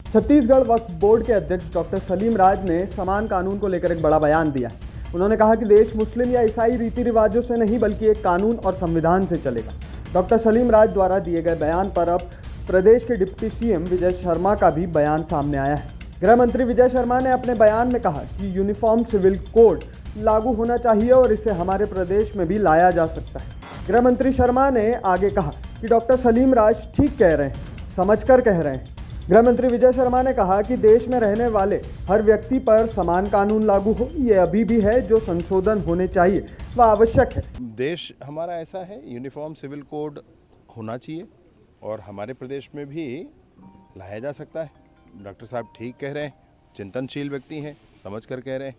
छत्तीसगढ़ वक्फ board के अध्यक्ष doctor Salim राज ने समान कानून को लेकर एक बड़ा बयान दिया है। उन्होंने कहा कि देश मुस्लिम या ईसाई रीति रिवाजों से नहीं बल्कि एक कानून और संविधान से चलेगा। डॉक्टर सलीम राज द्वारा दिए गए बयान पर अब प्रदेश के डिप्टी सीएम विजय शर्मा का भी बयान सामने आया है। गृह मंत्री विजय शर्मा ने अपने बयान में कहा कि यूनिफॉर्म सिविल कोड लागू होना चाहिए और इसे हमारे प्रदेश में भी लाया जा सकता है। गृह मंत्री शर्मा ने आगे कहा कि डॉक्टर सलीम राज ठीक कह रहे हैं, समझकर कह रहे हैं। गृह मंत्री विजय शर्मा ने कहा कि देश में रहने वाले हर व्यक्ति पर समान कानून लागू हो, ये अभी भी है जो संशोधन होने चाहिए वह आवश्यक है। देश हमारा ऐसा है, यूनिफॉर्म सिविल कोड होना चाहिए और हमारे प्रदेश में भी लाया जा सकता है। डॉक्टर साहब ठीक कह रहे हैं, चिंतनशील व्यक्ति हैं, समझ कर कह रहे हैं।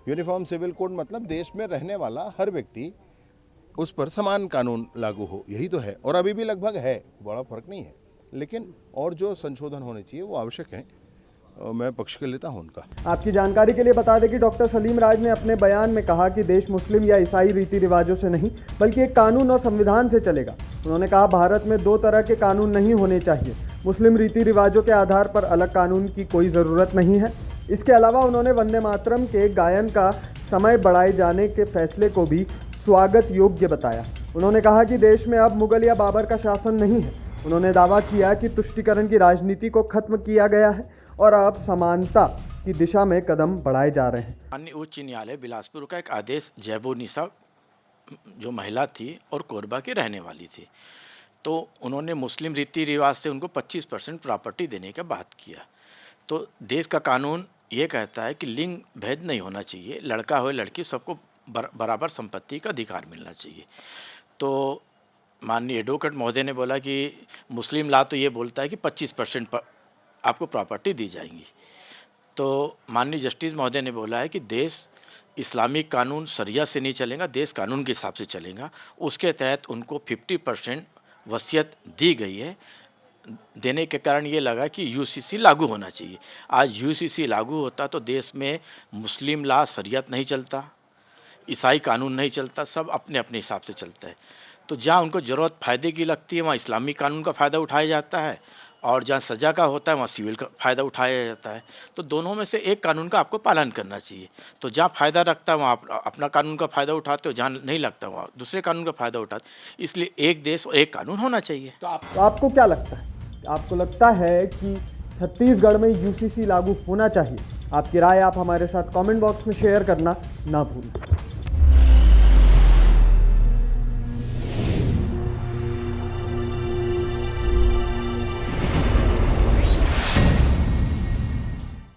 यूनिफॉर्म सिविल कोड मतलब देश में रहने वाला हर व्यक्ति उस पर समान कानून लागू हो, यही तो है और अभी भी लगभग है, बड़ा फर्क नहीं है। लेकिन और जो संशोधन होने चाहिए वो आवश्यक है, मैं पक्ष के लेता हूं उनका। आपकी जानकारी के लिए बता दें कि डॉक्टर सलीम राज ने अपने बयान में कहा कि देश मुस्लिम या ईसाई रीति रिवाजों से नहीं बल्कि एक कानून और संविधान से चलेगा। उन्होंने कहा भारत में दो तरह के कानून नहीं होने चाहिए। मुस्लिम रीति रिवाजों के आधार पर अलग कानून की कोई ज़रूरत नहीं है। इसके अलावा उन्होंने वंदे मातरम के गायन का समय बढ़ाए जाने के फैसले को भी स्वागत योग्य बताया। उन्होंने कहा कि देश में अब मुगल या बाबर का शासन नहीं है। उन्होंने दावा किया कि तुष्टीकरण की राजनीति को खत्म किया गया है और अब समानता की दिशा में कदम बढ़ाए जा रहे हैं। माननीय उच्च न्यायालय बिलासपुर का एक आदेश जैबोनिसा जो महिला थी और कोरबा की रहने वाली थी, तो उन्होंने मुस्लिम रीति रिवाज से उनको 25% प्रॉपर्टी देने का बात किया। तो देश का कानून ये कहता है कि लिंग भेद नहीं होना चाहिए, लड़का हो लड़की सबको बराबर संपत्ति का अधिकार मिलना चाहिए। तो माननीय एडवोकेट महोदय ने बोला कि मुस्लिम लॉ तो ये बोलता है कि 25% आपको प्रॉपर्टी दी जाएंगी। तो माननीय जस्टिस महोदय ने बोला है कि देश इस्लामिक कानून शरिया से नहीं चलेगा, देश कानून के हिसाब से चलेगा। उसके तहत उनको 50% वसीयत दी गई है। देने के कारण ये लगा कि यूसीसी लागू होना चाहिए। आज यूसीसी लागू होता तो देश में मुस्लिम लॉ शरियत नहीं चलता, ईसाई कानून नहीं चलता, सब अपने अपने हिसाब से चलता है। तो जहाँ उनको ज़रूरत फ़ायदे की लगती है वहाँ इस्लामिक कानून का फ़ायदा उठाया जाता है और जहाँ सज़ा का होता है वहाँ सिविल का फ़ायदा उठाया जाता है। तो दोनों में से एक कानून का आपको पालन करना चाहिए। तो जहाँ फ़ायदा रखता है वहाँ आप अपना कानून का फ़ायदा उठाते हो, जहाँ नहीं लगता वहाँ दूसरे कानून का फ़ायदा उठाते। इसलिए एक देश और एक कानून होना चाहिए। तो आपको क्या लगता है? आपको लगता है कि छत्तीसगढ़ में यूसीसी लागू होना चाहिए? आपकी राय आप हमारे साथ कमेंट बॉक्स में शेयर करना ना भूलें।